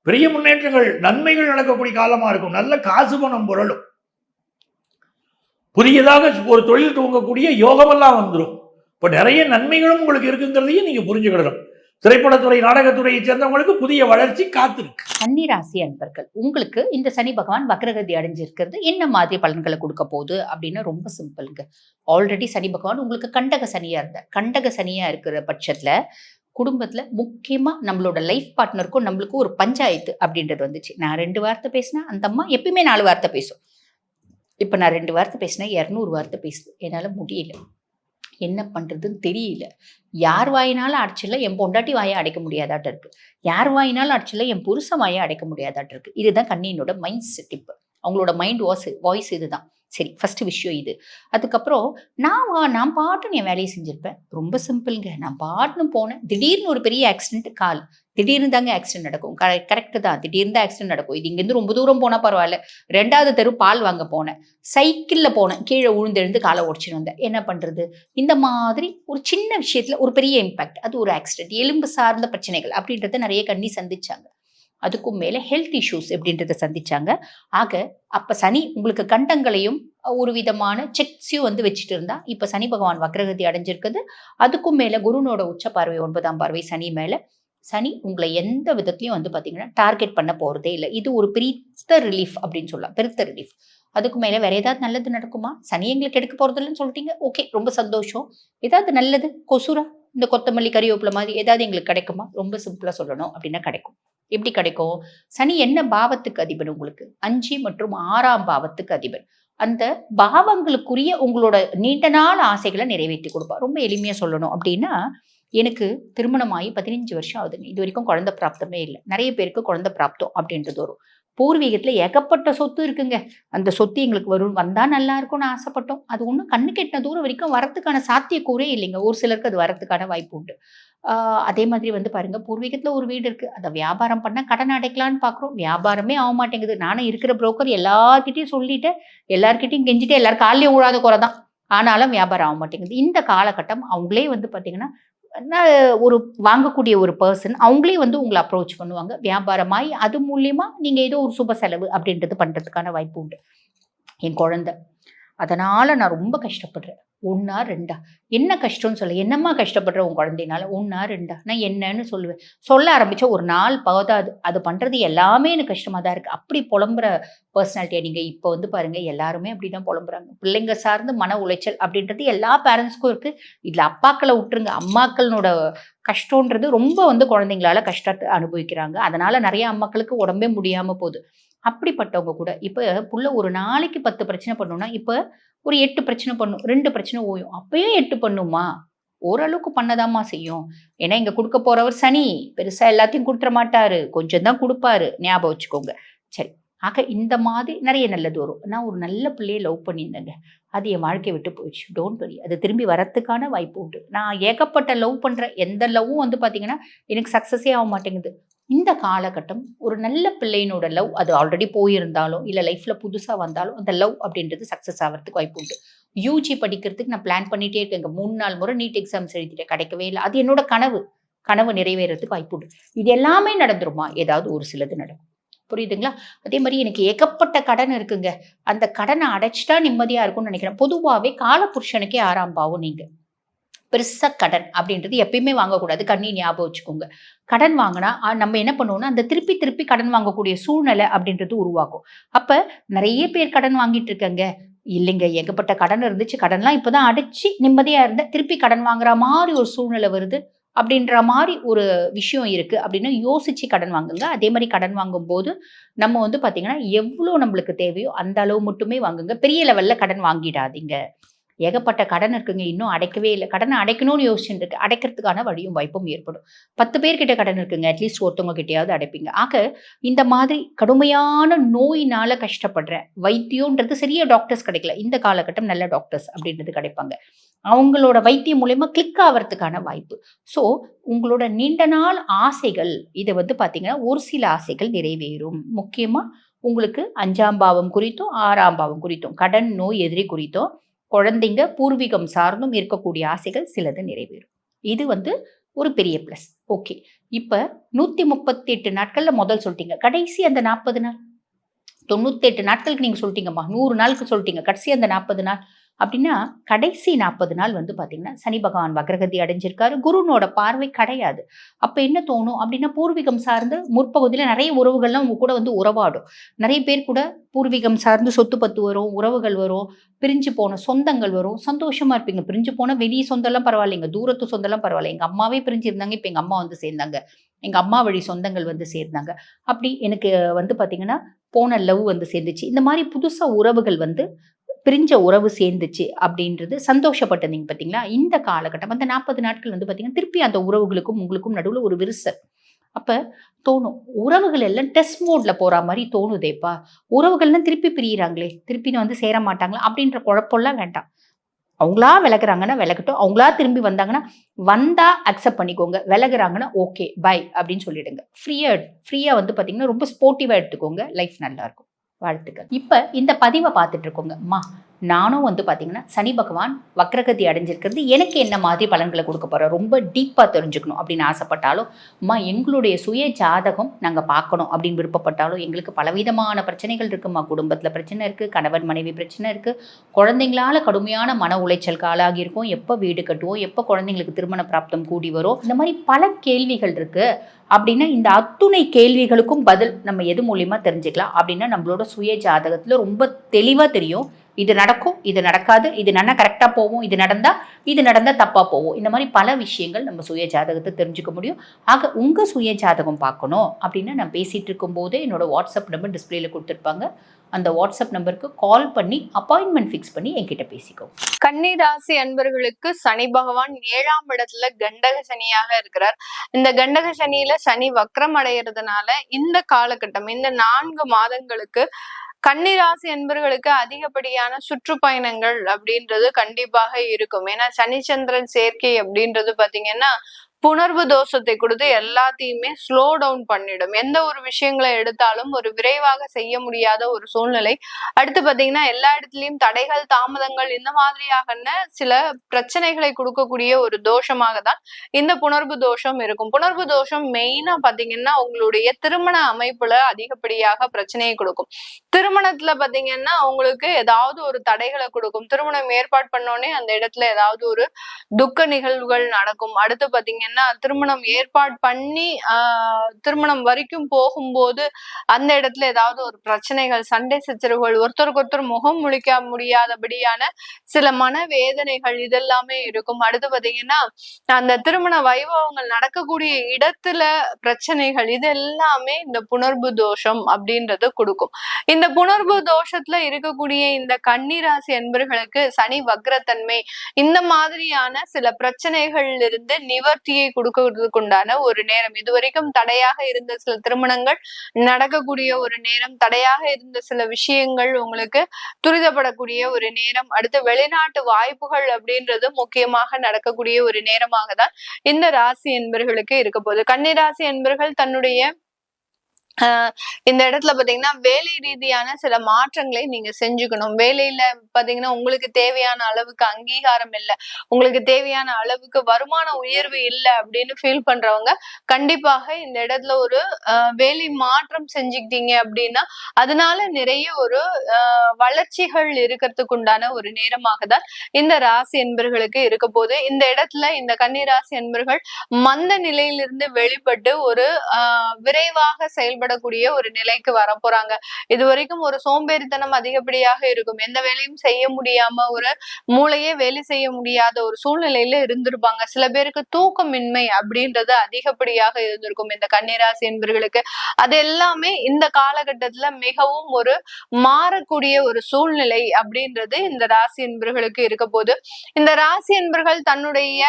பெரிய முன்னேற்றங்கள், நன்மைகள் நடக்கக்கூடிய காலமா இருக்கும். நல்ல காசு பணம் புரளும். புதியதாக ஒரு தொழில் துவங்கக்கூடிய யோகமெல்லாம் வந்துடும். இப்போ நிறைய நன்மைகளும் உங்களுக்கு இருக்குங்கிறதையும் நீங்க புரிஞ்சுக்கிடணும். திரைப்படத்துறை, நாடகத்துறையை சேர்ந்தவங்களுக்கு புதிய வளர்ச்சி காத்திருக்கு. கன்னிராசி அன்பர்கள், உங்களுக்கு இந்த சனி பகவான் வக்ரகதி அடைஞ்சிருக்கிறது என்ன மாதிரி பலன்களை கொடுக்க போகுது அப்படின்னு ரொம்ப சிம்பிள்ங்க. ஆல்ரெடி சனி பகவான் உங்களுக்கு கண்டக சனியா இருக்கிற பட்சத்துல குடும்பத்துல முக்கியமா நம்மளோட லைஃப் பார்ட்னருக்கும் நம்மளுக்கும் ஒரு பஞ்சாயத்து அப்படின்றது வந்துச்சு. நான் 2 வார்த்தை பேசினா அந்த அம்மா எப்பயுமே 4 வார்த்தை பேசும். இப்ப நான் 2 வார்த்தை பேசினா 200 வார்த்தை பேசுது. என்னால முடியல, என்ன பண்றதுன்னு தெரியல. யார் வாயினாலும் அடிச்சிடல, என் பொண்டாட்டி வாயை அடைக்க முடியாதாட்ட இருக்கு. யார் வாயினாலும் அடிச்சிடல, என் புருஷன் வாயை அடைக்க முடியாதாட்ட இருக்கு. இதுதான் கண்ணியினோட மைண்ட் செட். இப்போ அவங்களோட மைண்ட் வாய்ஸ் இதுதான். சரி, ஃபர்ஸ்ட் விஷயம் இது. அதுக்கப்புறம் நான் பாட்டுன்னு என் வேலையை செஞ்சிருப்பேன். ரொம்ப சிம்பிள்ங்க. நான் பாட்டுன்னு போனேன், திடீர்னு ஒரு பெரிய ஆக்சிடென்ட். திடீர்னு தாங்க ஆக்சிடென்ட் நடக்கும். கரெக்டு தான், திடீர்னு தான் ஆக்சிடென்ட் நடக்கும். இது இங்கேருந்து ரொம்ப தூரம் போனால் பரவாயில்ல. 2வது தெரு பால் வாங்க போனேன், சைக்கிளில் போனேன், கீழே உழுந்தெழுந்து காலை உடச்சின்னு வந்தேன். என்ன பண்ணுறது? இந்த மாதிரி ஒரு சின்ன விஷயத்தில் ஒரு பெரிய இம்பாக்ட், அது ஒரு ஆக்சிடென்ட், எலும்பு சார்ந்த பிரச்சனைகள் அப்படின்றத நிறைய கண்ணி சந்திச்சாங்க. அதுக்கும் மேலே ஹெல்த் இஷ்யூஸ் அப்படின்றத சந்திச்சாங்க. ஆக அப்போ சனி உங்களுக்கு கண்டங்களையும் ஒரு விதமான செக்ஸையும் வந்து வச்சுட்டு இருந்தா, இப்போ சனி பகவான் வக்ரகதி அடைஞ்சிருக்குது. அதுக்கும் மேலே குருனோட உச்ச பார்வை 9ஆம் பார்வை சனி மேலே. சனி உங்களை எந்த விதத்துலையும் வந்து பார்த்தீங்கன்னா டார்கெட் பண்ண போகிறதே இல்லை. இது ஒரு பெருத்த ரிலீஃப் அப்படின்னு சொல்லலாம், பெருத்த ரிலீஃப். அதுக்கு மேலே வேற ஏதாவது நல்லது நடக்குமா? சனி எங்களுக்கு எடுக்க போகிறது இல்லைன்னு சொல்லிட்டீங்க, ஓகே, ரொம்ப சந்தோஷம். ஏதாவது நல்லது, கொசுரா இந்த கொத்தமல்லி கறிவேப்பிலை மாதிரி ஏதாவது எங்களுக்கு கிடைக்குமா? ரொம்ப சிம்பிளாக சொல்லணும் அப்படின்னா கிடைக்கும். எப்படி கிடைக்கும்? சனி என்ன பாவத்துக்கு அதிபன் உங்களுக்கு? 5 மற்றும் 6ஆம் பாவத்துக்கு அதிபன். அந்த பாவங்களுக்குரிய உங்களோட நீண்ட நாள் ஆசைகள நிறைவேத்தி குடுப்பார். ரொம்ப எளிமையா சொல்லணும் அப்டின்னா, எனக்கு திருமணமாகி 15 வருஷம் ஆகுதுங்க. இதுவரைக்கும் குழந்தை பிராப்தமே இல்ல. நெறைய பேருக்கு குழந்தை பிராப்தம் அப்டின்றது வரும். பூர்வீகத்துல ஏகப்பட்ட சொத்து இருக்குங்க. அந்த சொத்து எங்களுக்கு வந்தா நல்லா இருக்கும்னு ஆசைப்பட்டோம். அது ஒண்ணும் கண்ணுக்கு எட்டுன தூரம் வரைக்கும் வரத்துக்கான சாத்தியக்கூறே இல்லைங்க. ஒரு சிலருக்கு அது வரத்துக்கான வாய்ப்பு உண்டு. ஆ அதே மாதிரி வந்து பாருங்க, பூர்வீகத்துல ஒரு வீடு இருக்கு. அத வியாபாரம் பண்ணா கடன் அடைக்கலான்னு பார்க்குறோம். வியாபாரமே ஆக மாட்டேங்குது. நானும் இருக்கிற புரோக்கர் எல்லார்கிட்டயும் சொல்லிட்டேன். எல்லார்கிட்டயும் கெஞ்சிட்டேன். எல்லார் கால்லயும் விழாத குறை தான். ஆனாலும் வியாபாரம் ஆக மாட்டேங்குது. இந்த காலகட்டம் அவங்களே வந்து பார்த்தீங்கன்னா, நான் ஒரு வாங்கக்கூடிய ஒரு பெர்சன் அவங்களே வந்து உங்கள அப்ரோச் பண்ணுவாங்க. வியாபாரமாயி அது மூலியமா நீங்க ஏதோ ஒரு சுப செலவு அப்படின்றது பண்றதுக்கான வாய்ப்பு உண்டு. என் குழந்தை. அதனால நான் ரொம்ப கஷ்டப்படுறேன். 1ஆ 2ஆ? என்ன கஷ்டம்னு சொல்லு. என்னம்மா கஷ்டப்படுற உன் குழந்தைனால? 1ஆ 2ஆ? நான் என்னன்னு சொல்லுவேன். சொல்ல ஆரம்பிச்சா ஒரு நாள் போதாது. அது பண்றது எல்லாமே எனக்கு கஷ்டமா தான் இருக்கு. அப்படி புலம்புற பெர்சனாலிட்டியா நீங்க இப்ப வந்து பாருங்க, எல்லாருமே அப்படிதான் புலம்புறாங்க. பிள்ளைங்க சார்ந்து மன உளைச்சல் அப்படின்றது எல்லா பேரண்ட்ஸ்க்கும் இருக்கு. இதுல அப்பாக்கள விட்டுருங்க. அம்மாக்களோட கஷ்டம்ன்றது ரொம்ப வந்து குழந்தைங்களால கஷ்டத்த அனுபவிக்கிறாங்க. அதனால நெறைய அம்மாக்களுக்கு உடம்பே முடியாம போது. அப்படிப்பட்டவங்க கூட இப்ப புள்ள ஒரு நாளைக்கு 10 பிரச்சனை பண்ணும்னா, இப்ப ஒரு 8 பிரச்சனை பண்ணும். 2 பிரச்சனை ஓயும். அப்பயும் 8 பண்ணுமா? ஓரளவுக்கு பண்ணதாம்மா செய்யும். ஏன்னா இங்க குடுக்க போறவர் சனி. பெருசா எல்லாத்தையும் குடுத்துற மாட்டாரு. கொஞ்சம் தான் குடுப்பாரு. ஞாபகம் வச்சுக்கோங்க. சரி. ஆக இந்த மாதிரி நெறைய நல்லது வரும். நான் ஒரு நல்ல பிள்ளைய லவ் பண்ணியிருந்தேங்க. அது என் வாழ்க்கைய விட்டு போயிடுச்சு. Don't worry. அது திரும்பி வரத்துக்கான வாய்ப்பு உண்டு. நான் ஏகப்பட்ட லவ் பண்றேன். எந்த லவ்வும் வந்து பார்த்தீங்கன்னா, எனக்கு சக்சஸே ஆக மாட்டேங்குது. இந்த காலகட்டம் ஒரு நல்ல பிள்ளையினோட லவ் அது ஆல்ரெடி போயிருந்தாலும், இல்ல லைஃப்ல புதுசா வந்தாலும், அந்த லவ் அப்படின்றது சக்சஸ் ஆவறதுக்கு வாய்ப்பு உண்டு. யுஜி படிக்கிறதுக்கு நான் பிளான் பண்ணிட்டே இருக்கேங்க. 3, 4 முறை நீட் எக்ஸாம்ஸ் எழுதிட்டேன். கிடைக்கவே இல்ல. அது என்னோட கனவு. கனவு நிறைவேறதுக்கு வாய்ப்பு உண்டு. இது எல்லாமே நடந்துருமா? ஏதாவது ஒரு சிலது நடக்கும். புரியுதுங்களா? அதே மாரி எனக்கு ஏகப்பட்ட கடன் இருக்குங்க. அந்த கடன அடைச்சுட்டா நிம்மதியா இருக்கும்னு நெனைக்கிறேன். பொதுவாவே காலபுருஷனுக்கே 6ஆம் பாவம் நீங்க. பெருசா கடன் அப்படின்றது எப்பயுமே வாங்கக்கூடாது. ஞாபகம் வச்சுக்கோங்க. கடன் வாங்குனா, நம்ம என்ன பண்ணுவோம்னா, அந்த திருப்பி திருப்பி கடன் வாங்கக்கூடிய சூழ்நிலை அப்படின்றது உருவாகும். அப்ப நெறைய பேர் கடன் வாங்கிட்டு இருக்கங்க. இல்லைங்க, ஏகப்பட்ட கடன் இருந்துச்சு. கடன்லாம் இப்பதான் அடைச்சு நிம்மதியா இருந்தேன். திருப்பி கடன் வாங்குற மாரி ஒரு சூழ்நிலை வருது. அப்படின்ற மாரி ஒரு விஷயம் இருக்கு. அப்படின்னு யோசிச்சு கடன் வாங்குங்க. அதே மாரி கடன் வாங்கும்போது, நம்ம வந்து பார்த்தீங்கன்னா, எவ்ளோ நம்மளுக்கு தேவையோ அந்த அளவு மட்டுமே வாங்குங்க. பெரிய லெவல்ல கடன் வாங்கிடாதீங்க. ஏகப்பட்ட கடன் இருக்குங்க. இன்னும் அடைக்கவே இல்ல. கடன அடைக்கணும்னு யோசிச்சுட்டு இருக்கேன். அடைக்கிறதுக்கான வழியும் வாய்ப்பும் ஏற்படும். 10 பேர்கிட்ட கடன் இருக்குங்க. அட்லீஸ்ட் ஒருத்தவங்க கிட்டயாவது அடைப்பீங்க. ஆக இந்த மாதிரி கடுமையான நோயினால கஷ்டப்படுறேன். வைத்தியம்ன்றது சரியா டாக்டர்ஸ் கிடைக்கல. இந்த காலகட்டம் நல்ல டாக்டர்ஸ் அப்படின்றது கிடைப்பாங்க. அவங்களோட வைத்தியம் மூலியமா கிளிக் ஆவறதுக்கான வாய்ப்பு. ஸோ உங்களோட நீண்ட நாள் ஆசைகள் இத வந்து பார்த்தீங்கன்னா, ஒரு சில ஆசைகள் நிறைவேறும். முக்கியமா உங்களுக்கு 5ஆம் பாவம் குறித்தும், 6ஆம் பாவம் குறித்தும், கடன், நோய், எதிரி குறித்தும் குழந்தைங்க பூர்வீகம் சார்ந்தும் இருக்கக்கூடிய ஆசைகள் சிலது நிறைவேறும். இது வந்து ஒரு பெரிய பிளஸ். ஓகே. இப்ப 138 நாட்கள்ல முதல் சொல்ட்டீங்க. கடைசி அந்த 40 நாள். 98 நாட்களுக்கு நீங்க சொல்ட்டீங்கம்மா. 100 நாளுக்கு சொல்ட்டீங்க. கடைசி அந்த 40 நாள். அப்டின்னா, கடைசி 40 நாள் வந்து பார்த்தீங்கன்னா, சனி பகவான் வக்ரகதி அடைஞ்சிருக்காரு. குருனோட பார்வை கிடையாது. அப்ப என்ன தோணும் அப்டின்னா, பூர்வீகம் சார்ந்து முற்பகுதியில நெறைய உறவுகள்லாம் உங்க கூட வந்து உறவாடும். நெறைய பேர் கூட பூர்வீகம் சார்ந்து சொத்து பத்து வரும், உறவுகள் வரும், பிரிஞ்சு போன சொந்தங்கள் வரும். சந்தோஷமா இருப்பீங்க. பிரிஞ்சு போன வெளி சொந்தம்லாம் பரவாயில்லைங்க. தூரத்து சொந்தம்லாம் பரவாயில்ல. எங்க அம்மாவே பிரிஞ்சிருந்தாங்க. இப்ப எங்க அம்மா வந்து சேர்ந்தாங்க. எங்க அம்மா வழி சொந்தங்கள் வந்து சேர்ந்தாங்க. அப்டி எனக்கு வந்து பார்த்தீங்கன்னா, போன லவ் வந்து சேர்ந்துச்சு. இந்த மாரி புதுசா உறவுகள் வந்து பிரிஞ்ச உறவு சேர்ந்துச்சு அப்படின்றது சந்தோஷப்பட்டிருந்தீங்க பார்த்தீங்களா? இந்த காலகட்டம் அந்த 40 நாட்கள் வந்து பார்த்தீங்கன்னா, திருப்பி அந்த உறவுகளுக்கும் உங்களுக்கும் நடுவுல ஒரு விரிசல். அப்ப தோணும். உறவுகள் எல்லாம் டெஸ்ட் மோட்ல போறா மாரி தோணுதேப்பா! உறவுகள்லாம் திருப்பி பிரியறாங்களே! திருப்பி வந்து சேர மாட்டாங்களா? அப்படின்ற குழப்பம்லாம் வேண்டாம். அவங்களா விலகுறாங்கன்னா விலகட்டும். அவங்களா திரும்பி வந்தாங்கன்னா, வந்தா அக்செப்ட் பண்ணிக்கோங்க. விலகுறாங்கன்னா ஓகே, பை அப்படின்னு சொல்லிடுங்க. ஃப்ரீயா வந்து பார்த்தீங்கன்னா, ரொம்ப ஸ்போர்ட்டிவா எடுத்துக்கோங்க. லைஃப் நல்லாருக்கும். வாழ்த்துக்கள். இப்ப இந்த பதிவ பார்த்துட்டு இருக்கோங்க. அம்மா, நானும் வந்து பார்த்தீங்கன்னா, சனி பகவான் வக்ரகதி அடைஞ்சிருக்கிறது எனக்கு என்ன மாதிரி பலன்கள குடுக்க போறார்? ரொம்ப டீப்பா தெரிஞ்சுக்கணும் அப்படின்னு ஆசைப்பட்டாலும், அம்மா எங்களுடைய சுய ஜாதகம் நாங்க பார்க்கணும் அப்படின்னு விருப்பப்பட்டாலும், எங்களுக்கு பலவிதமான பிரச்சனைகள் இருக்கும்மா. குடும்பத்தில பிரச்சனை இருக்கு, கணவன் மனைவி பிரச்சனை இருக்கு, குழந்தைங்களால கடுமையான மன உளைச்சலுக்கு ஆளாகியிருக்கோம். எப்ப வீடு கட்டுவோம்? எப்ப குழந்தைங்களுக்கு திருமண பிராப்தம் கூடி வரும்? இந்த மாரி பல கேள்விகள் இருக்கு. அப்படின்னா, இந்த அத்துணை கேள்விகளுக்கும் பதில் நம்ம எது மூலியமா தெரிஞ்சுக்கலாம்? அப்படின்னா, நம்மளோட சுய ஜாதகத்தில ரொம்ப தெளிவா தெரியும். இது நடக்கும், இது நடக்காது, இது நல்லா கரெக்டாக போகும், இது நடந்தால் தப்பாக போகும். இந்த மாதிரி பல விஷயங்கள் நம்ம சுய ஜாதகத்தை தெரிஞ்சுக்க முடியும். ஆக உங்கள் சுய ஜாதகம் பார்க்கணும் அப்படின்னா நான் பேசிகிட்டு இருக்கும்போதே என்னோடய வாட்ஸ்அப் நம்பர் டிஸ்பிளேல கொடுத்துருப்பாங்க. அந்த வாட்ஸ்அப் நம்பருக்கு கால் பண்ணி அப்பாயின்மெண்ட் ஃபிக்ஸ் பண்ணி என்கிட்ட பேசிக்கோ. கன்னி ராசி அன்பர்களுக்கு சனி பகவான் 7ஆம் இடத்துல கண்டக சனியாக இருக்கிறார். இந்த கண்டக சனியில சனி வக்ரம் அடைகிறதுனால இந்த காலகட்டம், இந்த 4 மாதங்களுக்கு கன்னிராசி என்பர்களுக்கு அதிகப்படியான சுற்றுப்பயணங்கள் அப்படின்றது கண்டிப்பாக இருக்கும். ஏன்னா சனிச்சந்திரன் சேர்க்கை அப்படின்றது பாத்தீங்கன்னா புணர்வு தோஷத்தை கொடுத்து எல்லாத்தையுமே ஸ்லோ டவுன் பண்ணிடும். எந்த ஒரு விஷயங்களை எடுத்தாலும் ஒரு விரைவாக செய்ய முடியாத ஒரு சூழ்நிலை. அடுத்து பாத்தீங்கன்னா எல்லா இடத்துலயும் தடைகள், தாமதங்கள், இந்த மாதிரியான சில பிரச்சனைகளை கொடுக்கக்கூடிய ஒரு தோஷமாக தான் இந்த புணர்வு தோஷம் இருக்கும். புணர்வு தோஷம் மெயினா பாத்தீங்கன்னா உங்களுடைய திருமண அமைப்புல அதிகப்படியாக பிரச்சனையை கொடுக்கும். திருமணத்துல பாத்தீங்கன்னா உங்களுக்கு ஏதாவது ஒரு தடைகளை கொடுக்கும். திருமணம் ஏற்பாடு பண்ணோடனே அந்த இடத்துல ஏதாவது ஒரு துக்க நிகழ்வுகள் நடக்கும். அடுத்து பாத்தீங்கன்னா திருமணம் ஏற்பாடு பண்ணி திருமணம் வரைக்கும் போகும்போது அந்த இடத்துல ஏதாவது ஒரு பிரச்சனைகள், சண்டை சச்சரவுகள், ஒருத்தருக்கு ஒருத்தர் முகம் முழிக்க முடியாதபடியான சில மனவேதனைகள் இதெல்லாமே இருக்கும். அடுத்து பாத்தீங்கன்னா அந்த திருமண வைபவங்கள் நடக்கக்கூடிய இடத்துல பிரச்சனைகள், இது எல்லாமே இந்த புணர்வு தோஷம் அப்படின்றது கொடுக்கும். இந்த புணர்வு தோஷத்துல இருக்கக்கூடிய இந்த கன்னிராசி என்பர்களுக்கு சனி வக்ரத்தன்மை இந்த மாதிரியான சில பிரச்சனைகள் இருந்து நிவர்த்தியை கொடுக்கிறதுக்கு உண்டான ஒரு நேரம். இதுவரைக்கும் தடையாக இருந்த சில திருமணங்கள் நடக்கக்கூடிய ஒரு நேரம், தடையாக இருந்த சில விஷயங்கள் உங்களுக்கு துரிதப்படக்கூடிய ஒரு நேரம். அடுத்து வெளிநாட்டு வாய்ப்புகள் அப்படின்றது முக்கியமாக நடக்கக்கூடிய ஒரு நேரமாக தான் இந்த ராசி என்பர்களுக்கு இருக்க போகுது. கன்னிராசி என்பர்கள் தன்னுடைய இந்த இடத்துல பாத்தீங்கன்னா வேலை ரீதியான சில மாற்றங்களை நீங்க செஞ்சுக்கணும். வேலையில பாத்தீங்கன்னா உங்களுக்கு தேவையான அளவுக்கு அங்கீகாரம் இல்லை, உங்களுக்கு தேவையான அளவுக்கு வருமான உயர்வு இல்லை அப்படின்னு ஃபீல் பண்றவங்க கண்டிப்பாக இந்த இடத்துல ஒரு வேலை மாற்றம் செஞ்சுக்கிட்டீங்க அப்படின்னா அதனால நிறைய ஒரு வளர்ச்சிகள் இருக்கிறதுக்கு உண்டான ஒரு நேரமாக தான் இந்த ராசி என்பர்களுக்கு இருக்க போது. இந்த இடத்துல இந்த கன்னிராசி என்பர்கள் மந்த நிலையிலிருந்து வெளிப்பட்டு ஒரு விரைவாக செயல்படக்கூடிய ஒரு நிலைக்கு வர போறாங்க. இது வரைக்கும் ஒரு சோம்பேறித்தனம் அதிகப்படியாக இருக்கும். எந்த வேலையும் செய்ய முடியாம ஒரு மூளையே வேலை செய்ய முடியாத ஒரு சூழ்நிலையில இருந்திருப்பாங்க. சில பேருக்கு தூக்கமின்மை அப்படின்றது அதிகப்படியாக இருந்திருக்கும் இந்த கன்னிராசி என்பர்களுக்கு. அது எல்லாமே இந்த காலகட்டத்துல மிகவும் ஒரு மாறக்கூடிய ஒரு சூழ்நிலை அப்படின்றது இந்த ராசி என்பர்களுக்கு இருக்க போது. இந்த ராசி என்பர்கள் தன்னுடைய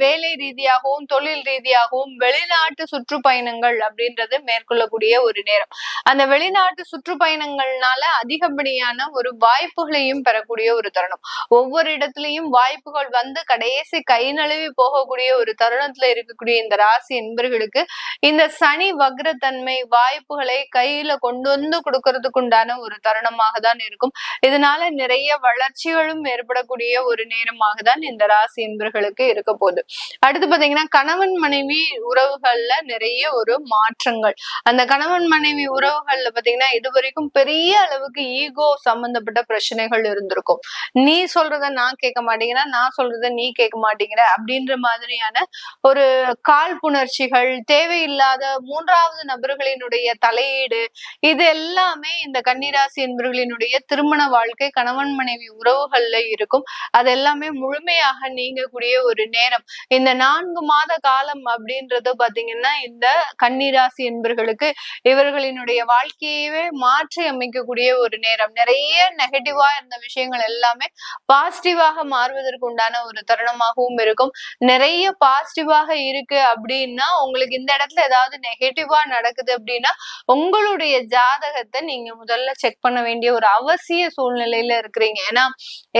வேலை ரீதியாகவும் தொழில் ரீதியாகவும் வெளிநாட்டு சுற்றுப்பயணங்கள் அப்படின்றது மேற்கொள்ளக்கூடிய ஒரு நேரம். அந்த வெளிநாட்டு சுற்றுப்பயணங்கள்னால அதிகப்படியான ஒரு வாய்ப்புகளையும் பெறக்கூடிய ஒரு தருணம். ஒவ்வொரு இடத்துலயும் வாய்ப்புகள் வந்து கடைசி கை நழுவி போகக்கூடிய ஒரு தருணத்துல இருக்கக்கூடிய இந்த ராசி என்பர்களுக்கு இந்த சனி வக்ரத்தன்மை வாய்ப்புகளை கையில கொண்டு வந்து கொடுக்கறதுக்கு உண்டான ஒரு தருணமாக தான் இருக்கும். இதனால நிறைய வளர்ச்சிகளும் ஏற்படக்கூடிய ஒரு நேரமாக தான் இந்த ராசி என்பர்களுக்கு இருக்க போகுது. அடுத்து பாத்தீங்கன்னா கணவன் மனைவி உறவுகள்ல நிறைய ஒரு மாற்றங்கள். அந்த கணவன் மனைவி உறவுகள்ல பாத்தீங்கன்னா இதுவரைக்கும் பெரிய அளவுக்கு ஈகோ சம்பந்தப்பட்ட பிரச்சனைகள் இருந்திருக்கும். நீ சொல்றத நான் கேட்க மாட்டேங்கிற, நான் சொல்றத நீ கேட்க மாட்டேங்கிற அப்படின்ற மாதிரியான ஒரு காழ்ப்புணர்ச்சிகள், தேவையில்லாத 3வது நபர்களினுடைய தலையீடு, இது எல்லாமே இந்த கன்னிராசி என்பவர்களினுடைய திருமண வாழ்க்கை கணவன் மனைவி உறவுகள்ல இருக்கும். அது எல்லாமே முழுமையாக நீங்கக்கூடிய ஒரு நேரம். இந்த 4 மாத காலம் அப்படின்றது பாத்தீங்கன்னா இந்த கன்னிராசி என்பவர்களுக்கு இவர்களினுடைய வாழ்க்கையவே மாற்றி அமைக்கக்கூடிய ஒரு நேரம். நிறைய நெகட்டிவா இருந்த விஷயங்கள் எல்லாமே பாசிட்டிவாக மாறுவதற்கு உண்டான ஒரு தருணமாகவும் இருக்கும். நிறைய பாசிட்டிவாக இருக்கு அப்படின்னா உங்களுக்கு இந்த இடத்துல ஏதாவது நெகட்டிவா நடக்குது அப்படின்னா உங்களுடைய ஜாதகத்தை நீங்க முதல்ல செக் பண்ண வேண்டிய ஒரு அவசிய சூழ்நிலையில இருக்கிறீங்க. ஏன்னா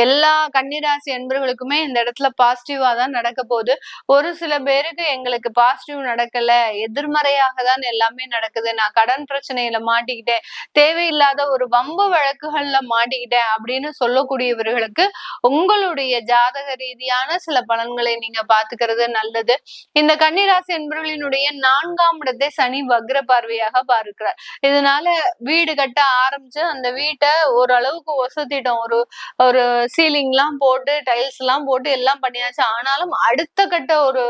எல்லா கன்னிராசி என்பவர்களுக்குமே இந்த இடத்துல பாசிட்டிவா தான் நடக்க போகுது. ஒரு சில பேருக்கு எங்களுக்கு பாசிட்டிவ் நடக்கல, எதிர்மறையாக தான் எல்லாமே நடக்குது, நான் கடன் பிரச்சனையில மாட்டிக்கிட்டேன், தேவையில்லாத ஒரு வம்பு வழக்குகள்ல மாட்டிக்கிட்டேன் அப்படின்னு சொல்லக்கூடியவர்களுக்கு உங்களுடைய ஜாதக ரீதியான சில பலன்களை நீங்க பாத்துக்கிறது நல்லது. இந்த கன்னிராசி என்பவர்களினுடைய 4ஆம் இடத்தை சனி வக்ர பார்வையாக பார்க்கிறார். இதனால வீடு கட்ட ஆரம்பிச்சு அந்த வீட்டை ஓரளவுக்கு ஒசத்திட்டோம், ஒரு சீலிங் எல்லாம் போட்டு டைல்ஸ் எல்லாம் போட்டு எல்லாம் பண்ணியாச்சு, ஆனாலும் அடுத்த கட்ட ஒரு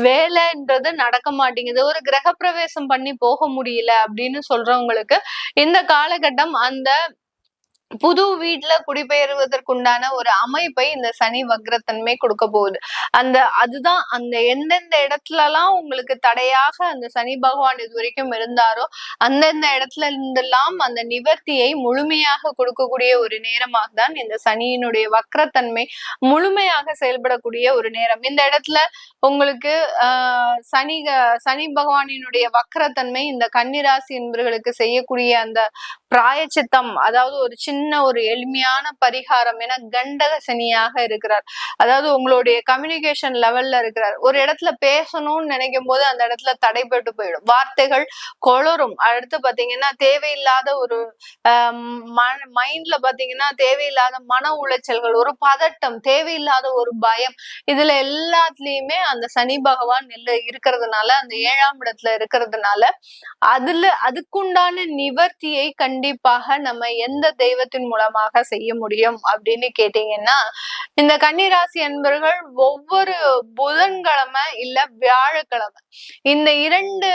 வேலைன்றது நடக்க மாட்டேங்குது, ஒரு கிரக பிரவேசம் பண்ணி போக முடியல அப்படின்னு சொல்றவங்களுக்கு இந்த காலகட்டம் அந்த புது வீட்டுல குடிபெயர்வதற்குண்டான ஒரு அமைப்பை இந்த சனி வக்ரத்தன்மை கொடுக்க போகுது. அதுதான் அந்த எந்தெந்த இடத்துல எல்லாம் உங்களுக்கு தடையாக அந்த சனி பகவான் இது வரைக்கும் இருந்தாரோ அந்தந்த இடத்துல இருந்தெல்லாம் அந்த நிவர்த்தியை முழுமையாக கொடுக்கக்கூடிய ஒரு நேரமாக தான் இந்த சனியினுடைய வக்ரத்தன்மை முழுமையாக செயல்படக்கூடிய ஒரு நேரம். இந்த இடத்துல உங்களுக்கு சனி பகவானினுடைய வக்ரத்தன்மை இந்த கன்னிராசி என்பவர்களுக்கு செய்யக்கூடிய அந்த பிராயச்சித்தம், அதாவது ஒரு ஒரு எளிமையான பரிகாரம். ஏன்னா கண்டக சனியாக இருக்கிறார், அதாவது உங்களுடைய கம்யூனிகேஷன் லெவல்ல இருக்கிறார். ஒரு இடத்துல பேசணும்னு நினைக்கும் போது அந்த இடத்துல தடைபட்டு போயிடும், வார்த்தைகள் கொளரும். அடுத்து பாத்தீங்கன்னா தேவையில்லாத ஒரு மைண்ட்ல பாத்தீங்கன்னா தேவையில்லாத மன உளைச்சல்கள், ஒரு பதட்டம், தேவையில்லாத ஒரு பயம், இதுல எல்லாத்துலயுமே அந்த சனி பகவான் இருக்கிறதுனால, அந்த 7ஆம் இடத்துல இருக்கிறதுனால அதுக்குண்டான நிவர்த்தியை கண்டிப்பாக நம்ம எந்த தெய்வத்தின் மூலமாக செய்ய முடியும் அப்படின்னு கேட்டீங்கன்னா, இந்த கன்னிராசி அன்பர்கள் ஒவ்வொரு புதன்கிழமை இல்ல வியாழக்கிழமை, இந்த 2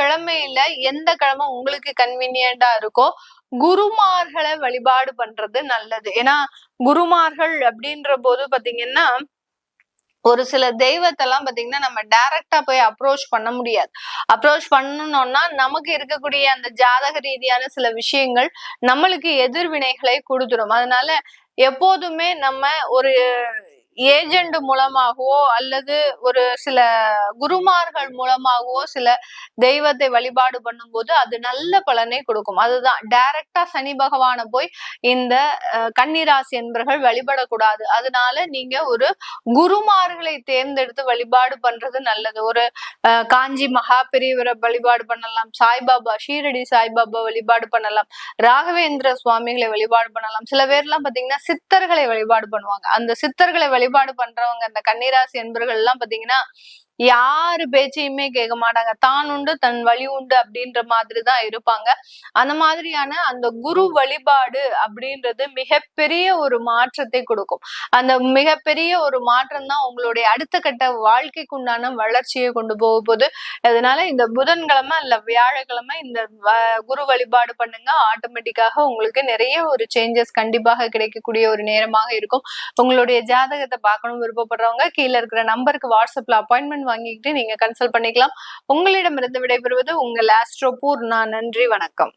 கிழமையில எந்த கிழமை உங்களுக்கு கன்வீனியன்டா இருக்கோ குருமார்களை வழிபாடு பண்றது நல்லது. ஏன்னா குருமார்கள் அப்படின்ற போது பாத்தீங்கன்னா ஒரு சில தெய்வத்தெல்லாம் பாத்தீங்கன்னா நம்ம டைரக்டா போய் அப்ரோச் பண்ண முடியாது. அப்ரோச் பண்ணணும்னா நமக்கு இருக்கக்கூடிய அந்த ஜாதக ரீதியான சில விஷயங்கள் நம்மளுக்கு எதிர்வினைகளை கொடுத்துரும். அதனால எப்போதுமே நம்ம ஒரு ஏஜெண்ட் மூலமாகவோ அல்லது ஒரு சில குருமார்கள் மூலமாகவோ சில தெய்வத்தை வழிபாடு பண்ணும்போது அது நல்ல பலனை கொடுக்கும். அதுதான் டைரக்டா சனி பகவானை போய் இந்த கன்னிராசி என்பவர்கள் வழிபடக்கூடாது. அதனால நீங்க ஒரு குருமார்களை தேர்ந்தெடுத்து வழிபாடு பண்றது நல்லது. ஒரு காஞ்சி மகா பெரியவரை வழிபாடு பண்ணலாம், சாய்பாபா ஷீரடி சாய்பாபா வழிபாடு பண்ணலாம், ராகவேந்திர சுவாமிகளை வழிபாடு பண்ணலாம். சில பேர்லாம் பாத்தீங்கன்னா சித்தர்களை வழிபாடு பண்ணுவாங்க. அந்த சித்தர்களை வழிபாடு பண்றவங்க அந்த கன்னிராசி என்பவர்கள் எல்லாம் பாத்தீங்கன்னா யாரு பேச்சையுமே கேட்க மாட்டாங்க, தான் உண்டு தன் வழி உண்டு அப்படின்ற மாதிரிதான் இருப்பாங்க. அந்த மாதிரியான அந்த குரு வழிபாடு அப்படின்றது மிகப்பெரிய ஒரு மாற்றத்தை கொடுக்கும். அந்த மிகப்பெரிய ஒரு மாற்றம் தான் உங்களுடைய அடுத்த கட்ட வாழ்க்கைக்குண்டான வளர்ச்சியை கொண்டு போகும்போது, அதனால இந்த புதன்கிழமை இல்ல வியாழக்கிழமை இந்த குரு வழிபாடு பண்ணுங்க. ஆட்டோமேட்டிக்காக உங்களுக்கு நிறைய ஒரு சேஞ்சஸ் கண்டிப்பாக கிடைக்கக்கூடிய ஒரு நேரமாக இருக்கும். உங்களுடைய ஜாதகத்தை பார்க்கணும் விருப்பப்படுறவங்க கீழே இருக்கிற நம்பருக்கு வாட்ஸ்அப்ல அப்பாயின்மெண்ட் வாங்கிக்கிட்டு நீங்க கன்சல்ட் பண்ணிக்கலாம். உங்களிடமிருந்து விடைபெறுவது உங்கள் ஆஸ்ட்ரோ பூர்ணா. நன்றி, வணக்கம்.